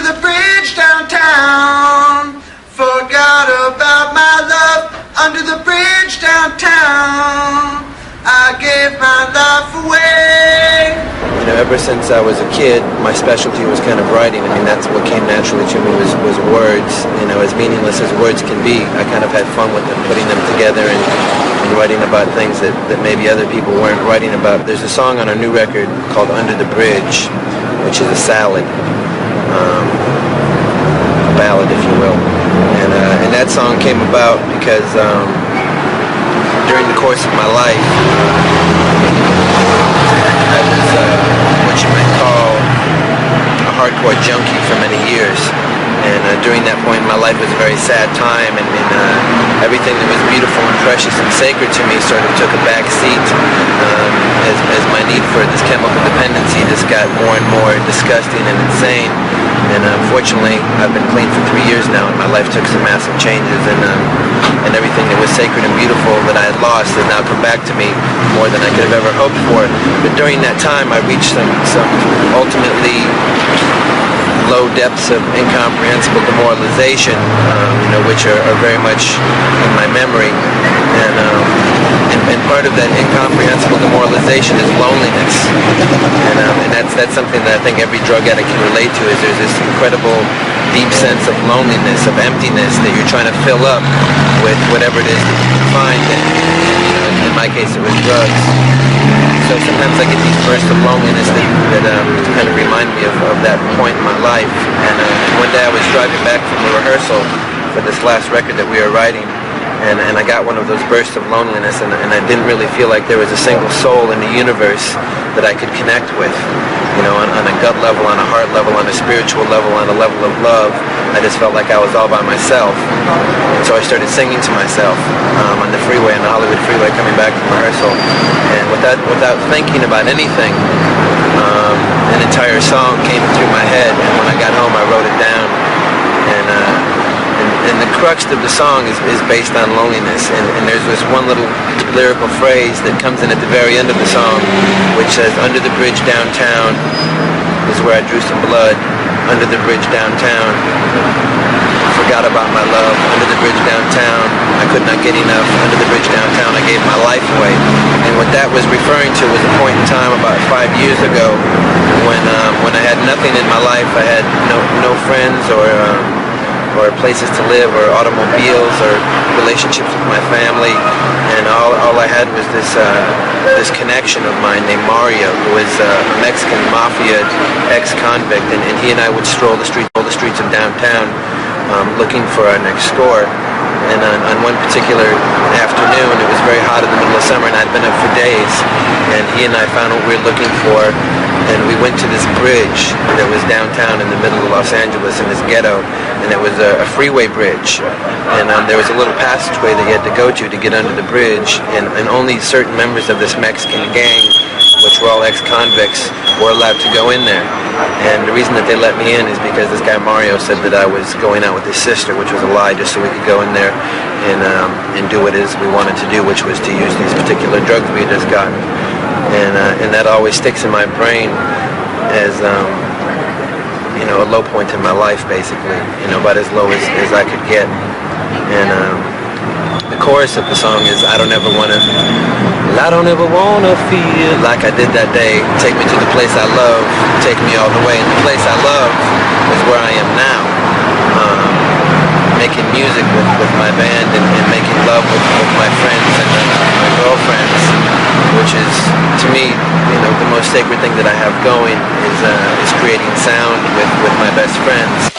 the bridge downtown. Forgot about my love under the bridge downtown. I gave my life away. You know, ever since I was a kid, my specialty was kind of writing. I mean, that's what came naturally to me was words. You know, as meaningless as words can be, I kind of had fun with them, putting them together and writing about things that maybe other people weren't writing about. There's a song on our new record called Under the Bridge, which is a salad, a ballad, if you will. And that song came about because during the course of my life, I was what you might call a hardcore junkie for many years. And during that point in my life, it was a very sad time, and everything that was beautiful and precious and sacred to me sort of took a back seat as my need for this chemical dependency just got more and more disgusting and insane. And unfortunately, I've been clean for 3 years now, and my life took some massive changes, and everything that was sacred and beautiful that I had lost has now come back to me more than I could have ever hoped for. But during that time, I reached some ultimately low depths of incomprehensible demoralization, which are very much in my memory. And part of that incomprehensible demoralization is loneliness. And that's something that I think every drug addict can relate to, is there's this incredible deep sense of loneliness, of emptiness that you're trying to fill up with whatever it is that you can find. And in my case, it was drugs. So sometimes I get these bursts of loneliness that kind of remind me of that point in my life. And one day I was driving back from the rehearsal for this last record that we were writing, and I got one of those bursts of loneliness, and I didn't really feel like there was a single soul in the universe that I could connect with. You know, on a gut level, on a heart level, on a spiritual level, on a level of love. I just felt like I was all by myself. And so I started singing to myself on the freeway, on the Hollywood freeway, coming back from rehearsal. And without thinking about anything, an entire song came through my head. And when I got home, I wrote it down. And the crux of the song is based on loneliness. And there's this one little lyrical phrase that comes in at the very end of the song, which says, "Under the bridge downtown is where I drew some blood. Under the bridge downtown, forgot about my love. Under the bridge downtown, I could not get enough. Under the bridge downtown, I gave my life away." And what that was referring to was a point in time about 5 years ago when I had nothing in my life. I had no friends or places to live, or automobiles, or relationships with my family, and all I had was this connection of mine named Mario, who was a Mexican mafia ex-convict, and he and I would stroll the streets of downtown looking for our next score. And on one particular afternoon, it was very hot in the middle of summer, and I'd been up for days, and he and I found what we were looking for, and we went to this bridge that was downtown in the middle of Los Angeles, in this ghetto, and it was a freeway bridge, and there was a little passageway that you had to go to get under the bridge, and only certain members of this Mexican gang, which were all ex-convicts, were allowed to go in there. And the reason that they let me in is because this guy Mario said that I was going out with his sister, which was a lie, just so we could go in there and do what it is we wanted to do, which was to use these particular drugs we had just gotten. And that always sticks in my brain as a low point in my life, basically, about as low as I could get. And the chorus of the song is, I don't ever wanna feel like I did that day. Take me to the place I love, take me all the way. And the place I love is where I am now, making music with my band and making love with my friends and my girlfriends, which is, to me, the most sacred thing that I have going is creating sound with my best friends.